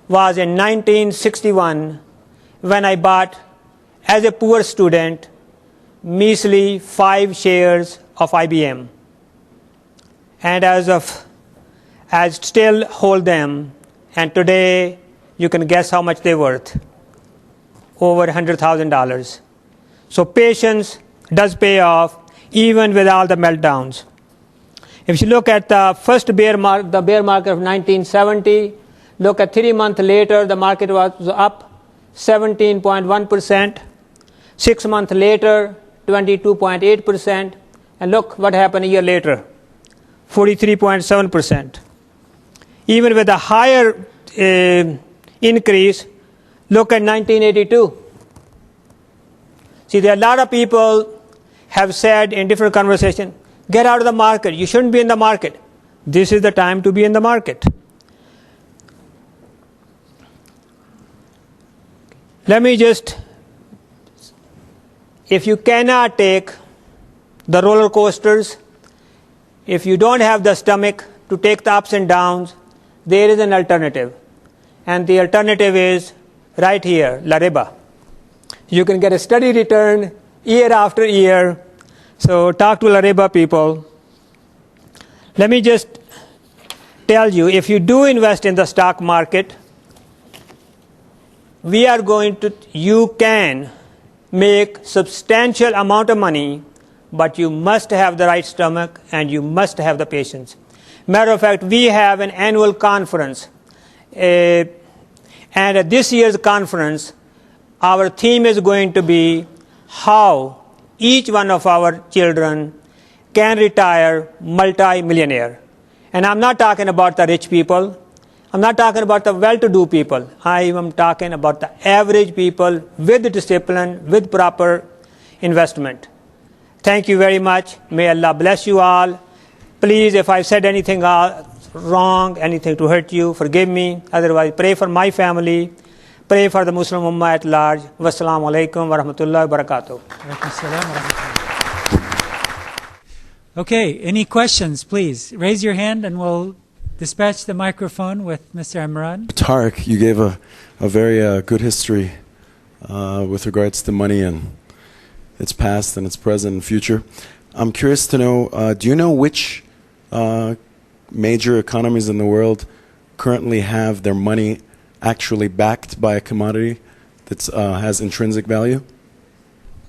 was in 1961 when I bought, as a poor student, measly 5 shares of IBM. And I still hold them, and today you can guess how much they're worth. Over $100,000. So patience does pay off even with all the meltdowns. If you look at the first bear market of 1970, look at 3 months later, the market was up 17.1%. 6 months later, 22.8%. And look what happened a year later, 43.7%. Even with a higher increase, look at 1982. See, there are a lot of people have said in different conversations, get out of the market. You shouldn't be in the market. This is the time to be in the market. Let me just, if you cannot take the roller coasters, if you don't have the stomach to take the ups and downs, there is an alternative. And the alternative is right here, LARIBA. You can get a steady return year after year. So talk to LARIBA people. Let me just tell you, if you do invest in the stock market, you can make substantial amount of money, but you must have the right stomach and you must have the patience. Matter of fact, we have an annual conference. And at this year's conference, our theme is going to be how each one of our children can retire multi-millionaire. And I'm not talking about the rich people. I'm not talking about the well-to-do people. I am talking about the average people with discipline, with proper investment. Thank you very much. May Allah bless you all. Please, if I've said anything wrong, anything to hurt you, forgive me. Otherwise, pray for my family. Pray for the Muslim Ummah at large. Wassalamu alaikum wa rahmatullahi wa barakatuh. Okay, any questions, please? Raise your hand and we'll dispatch the microphone with Mr. Imran. Tariq, you gave a very good history with regards to money and its past and its present and future. I'm curious to know, do you know which major economies in the world currently have their money actually backed by a commodity that has intrinsic value?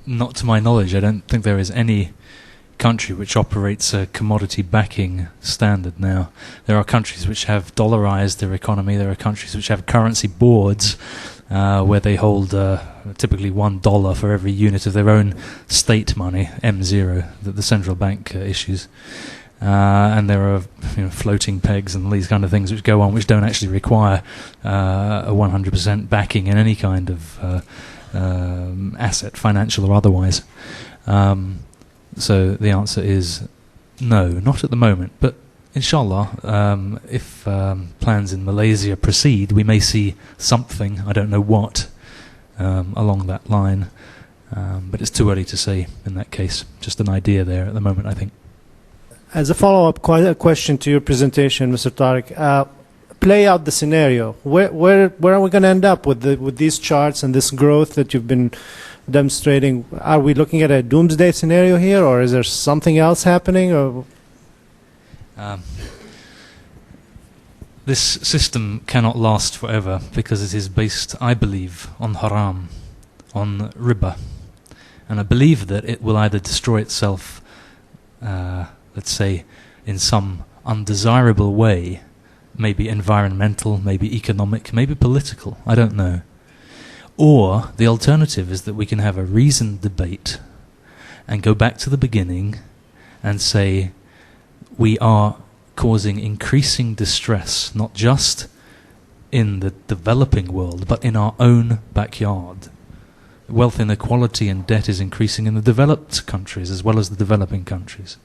Not to my knowledge. I don't think there is any country which operates a commodity backing standard now. There are countries which have dollarized their economy. There are countries which have currency boards where they hold typically $1 for every unit of their own state money, M0, that the central bank issues. And there are floating pegs and these kind of things which go on, which don't actually require a 100% backing in any kind of asset, financial or otherwise. So the answer is no, not at the moment. But inshallah, if plans in Malaysia proceed, we may see something, I don't know what, along that line. But it's too early to say in that case. Just an idea there at the moment, I think. As a follow-up question to your presentation, Mr. Tariq, play out the scenario. Where are we going to end up with these charts and this growth that you've been demonstrating? Are we looking at a doomsday scenario here, or is there something else happening? Or this system cannot last forever because it is based, I believe, on haram, on riba. And I believe that it will either destroy itself, let's say, in some undesirable way, maybe environmental, maybe economic, maybe political, I don't know. Or the alternative is that we can have a reasoned debate and go back to the beginning and say we are causing increasing distress, not just in the developing world, but in our own backyard. Wealth inequality and debt is increasing in the developed countries as well as the developing countries.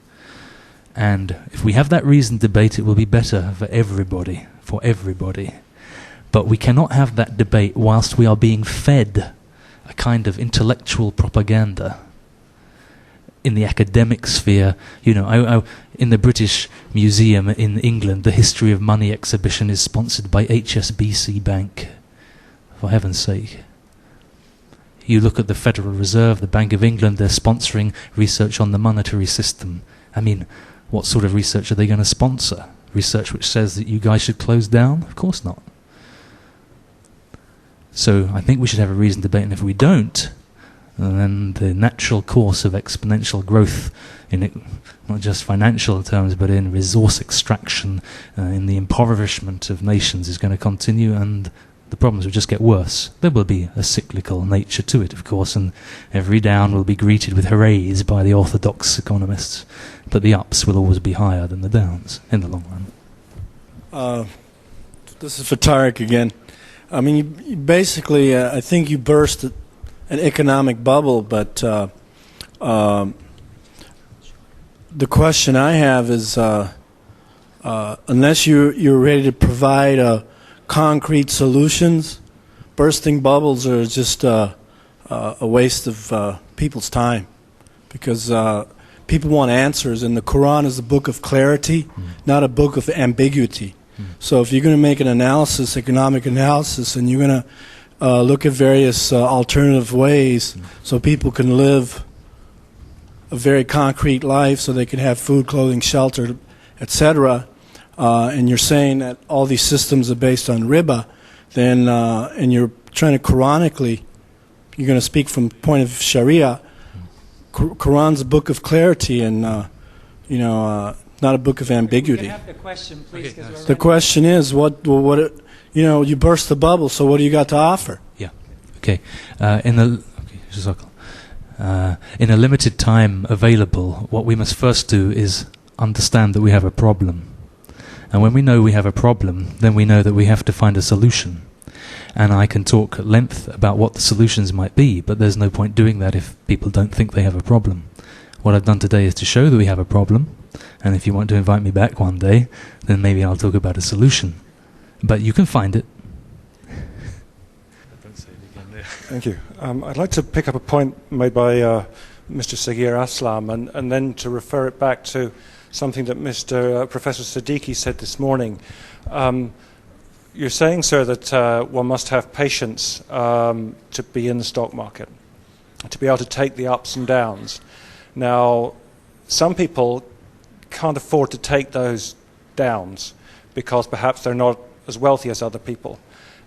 And if we have that reasoned debate, it will be better for everybody, But we cannot have that debate whilst we are being fed a kind of intellectual propaganda. In the academic sphere, in the British Museum in England, the History of Money exhibition is sponsored by HSBC Bank, for heaven's sake. You look at the Federal Reserve, the Bank of England, they're sponsoring research on the monetary system. I mean, what sort of research are they going to sponsor? Research which says that you guys should close down? Of course not. So I think we should have a reasoned debate, and if we don't, then the natural course of exponential growth in it, not just financial terms, but in resource extraction, in the impoverishment of nations is going to continue, and the problems will just get worse. There will be a cyclical nature to it, of course, and every down will be greeted with hoorays by the orthodox economists, but the ups will always be higher than the downs in the long run. This is for Tariq again. I mean, you basically, I think you burst an economic bubble, but the question I have is, unless you're ready to provide concrete solutions, bursting bubbles are just a waste of people's time, because people want answers, and the Quran is a book of clarity, not a book of ambiguity. So if you're going to make an analysis, economic analysis, and you're going to look at various alternative ways so people can live a very concrete life, so they can have food, clothing, shelter, etc., and you're saying that all these systems are based on riba, then and you're trying to Quranically, you're going to speak from the point of Sharia. Quran's a book of clarity, and not a book of ambiguity. You can have the question, please. Okay. The question is, what you burst the bubble, so what do you got to offer? Yeah. Okay. In a limited time available, what we must first do is understand that we have a problem. And when we know we have a problem, then we know that we have to find a solution. And I can talk at length about what the solutions might be, but there's no point doing that if people don't think they have a problem. What I've done today is to show that we have a problem, and if you want to invite me back one day, then maybe I'll talk about a solution. But you can find it. Thank you. I'd like to pick up a point made by Mr. Sagir Aslam, and then to refer it back to something that Professor Siddiqui said this morning. You're saying, sir, that one must have patience to be in the stock market, to be able to take the ups and downs. Now, some people can't afford to take those downs because perhaps they're not as wealthy as other people.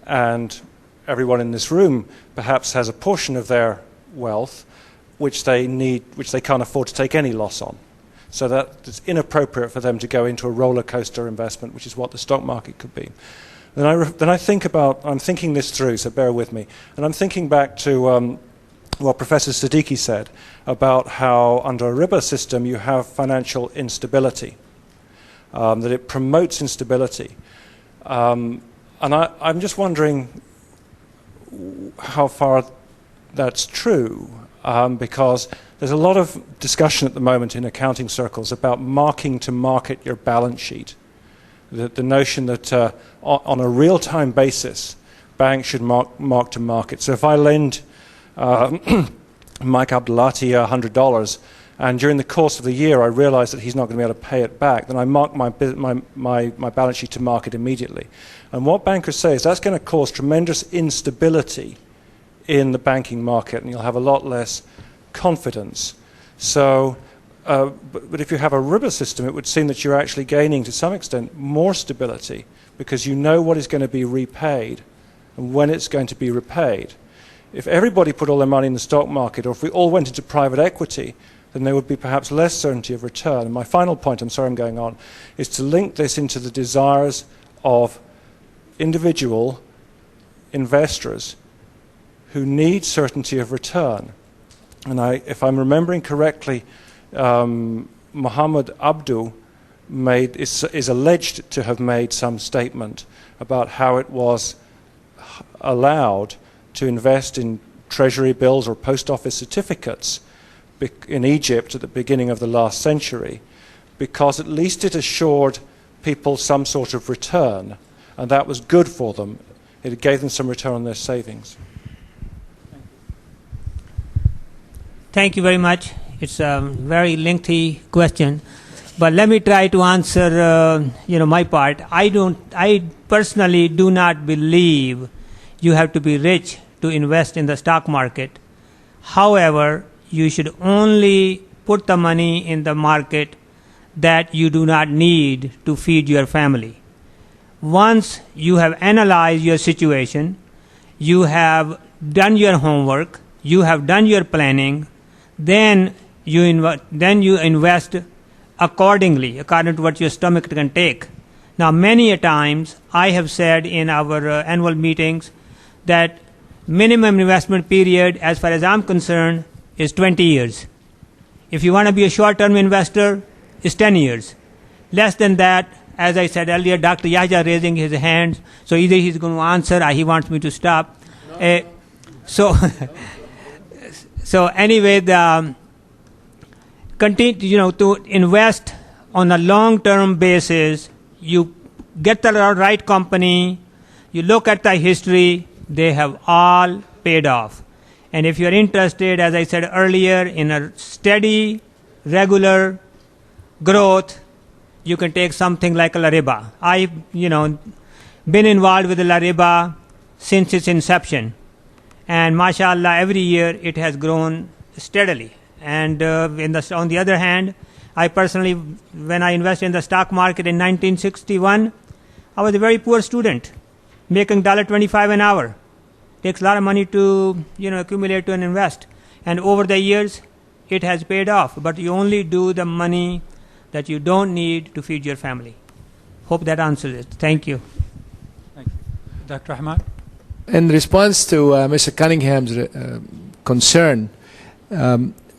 and everyone in this room perhaps has a portion of their wealth which they can't afford to take any loss on. So that it's inappropriate for them to go into a roller coaster investment, which is what the stock market could be. Then I think about, I'm thinking this through, so bear with me, and I'm thinking back to what Professor Siddiqui said about how under a riba system you have financial instability, that it promotes instability. And I'm just wondering how far that's true, because there's a lot of discussion at the moment in accounting circles about marking to market your balance sheet. The notion that on a real-time basis, banks should mark to market. So if I lend Mike Abdelati $100, and during the course of the year I realize that he's not going to be able to pay it back, then I mark my balance sheet to market immediately. And what bankers say is that's going to cause tremendous instability in the banking market, and you'll have a lot less confidence. So, but if you have a riba system, it would seem that you're actually gaining, to some extent, more stability, because you know what is going to be repaid and when it's going to be repaid. If everybody put all their money in the stock market, or if we all went into private equity, then there would be perhaps less certainty of return. And my final point, I'm sorry I'm going on, is to link this into the desires of individual investors who need certainty of return. And if I'm remembering correctly, Muhammad Abdu is alleged to have made some statement about how it was allowed to invest in treasury bills or post office certificates in Egypt at the beginning of the last century, because at least it assured people some sort of return, and that was good for them. It gave them some return on their savings. Thank you very much. It's a very lengthy question, but let me try to answer my part. I personally do not believe you have to be rich to invest in the stock market. However, you should only put the money in the market that you do not need to feed your family. Once you have analyzed your situation, you have done your homework, you have done your planning, then you invest accordingly, according to what your stomach can take. Now, many a times I have said in our annual meetings that minimum investment period, as far as I'm concerned, is 20 years. If you want to be a short-term investor, it's 10 years. Less than that, as I said earlier, Dr. Yahya raising his hand, so either he's going to answer or he wants me to stop. So anyway, continue to invest on a long-term basis. You get the right company, you look at the history, they have all paid off. And if you're interested, as I said earlier, in a steady, regular growth, you can take something like LARIBA. I've been involved with LARIBA since its inception. And mashallah, every year it has grown steadily. And on the other hand, I personally, when I invested in the stock market in 1961, I was a very poor student, making $1.25 an hour. Takes a lot of money to accumulate to and invest. And over the years, it has paid off. But you only do the money that you don't need to feed your family. Hope that answers it. Thank you. Thank you. Dr. Ahmad? In response to Mr. Cunningham's concern,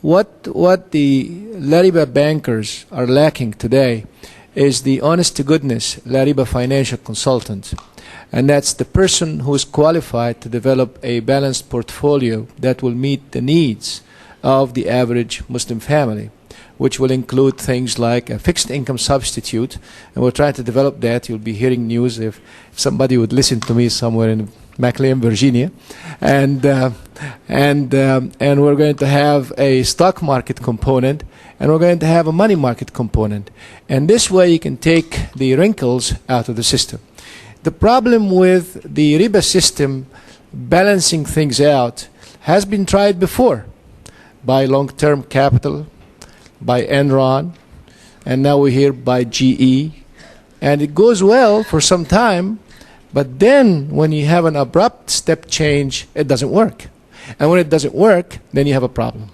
what the LARIBA bankers are lacking today is the honest-to-goodness LARIBA financial consultant. And that's the person who is qualified to develop a balanced portfolio that will meet the needs of the average Muslim family, which will include things like a fixed income substitute. And we're trying to develop that. You'll be hearing news if somebody would listen to me somewhere in McLean, Virginia. And we're going to have a stock market component, and we're going to have a money market component. And this way you can take the wrinkles out of the system. The problem with the riba system balancing things out has been tried before by long-term capital, by Enron, and now we hear by GE. And it goes well for some time, But then when you have an abrupt step change, it doesn't work. And when it doesn't work, then you have a problem.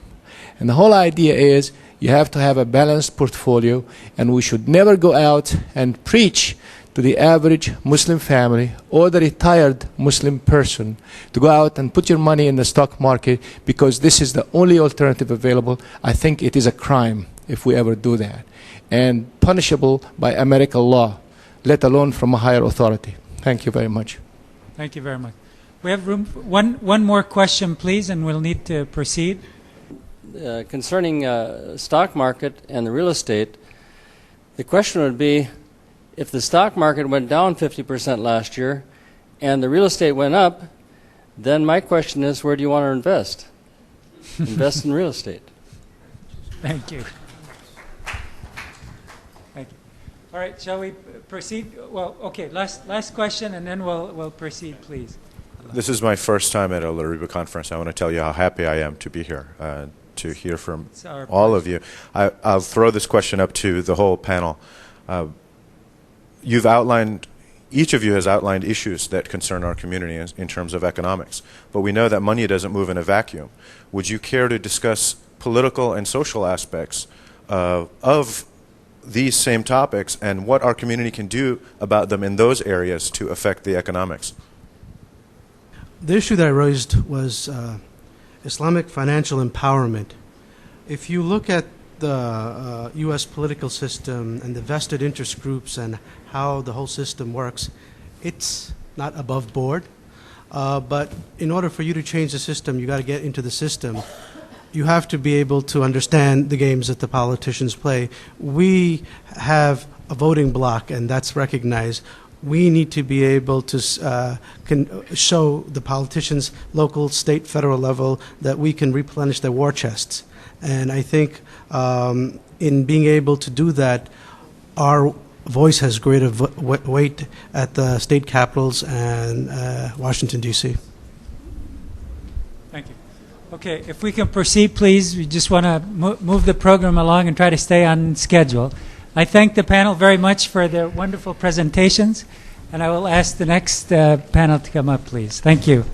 And the whole idea is you have to have a balanced portfolio, and we should never go out and preach to the average Muslim family or the retired Muslim person to go out and put your money in the stock market because this is the only alternative available. I think it is a crime if we ever do that, and punishable by American law, let alone from a higher authority. Thank you very much. Thank you very much. We have room for one more question, please, and we'll need to proceed. Concerning stock market and the real estate, the question would be, if the stock market went down 50% last year and the real estate went up, then my question is, where do you want to invest? Invest in real estate. Thank you. Thank you. All right, shall we proceed? Well, okay, last question, and then we'll proceed, please. This is my first time at a LARIBA conference. I want to tell you how happy I am to be here, to hear from all of you. I'll throw this question up to the whole panel. You've outlined, each of you has outlined issues that concern our community in terms of economics, but we know that money doesn't move in a vacuum. Would you care to discuss political and social aspects of these same topics and what our community can do about them in those areas to affect the economics? The issue that I raised was Islamic financial empowerment. If you look at the U.S. political system and the vested interest groups and how the whole system works, it's not above board. But in order for you to change the system, you got to get into the system. You have to be able to understand the games that the politicians play. We have a voting bloc, and that's recognized. We need to be able to show the politicians, local, state, federal level, that we can replenish their war chests. And I think in being able to do that, our voice has greater weight at the state capitals and Washington, D.C. Thank you. Okay, if we can proceed, please. We just want to move the program along and try to stay on schedule. I thank the panel very much for their wonderful presentations, and I will ask the next panel to come up, please. Thank you.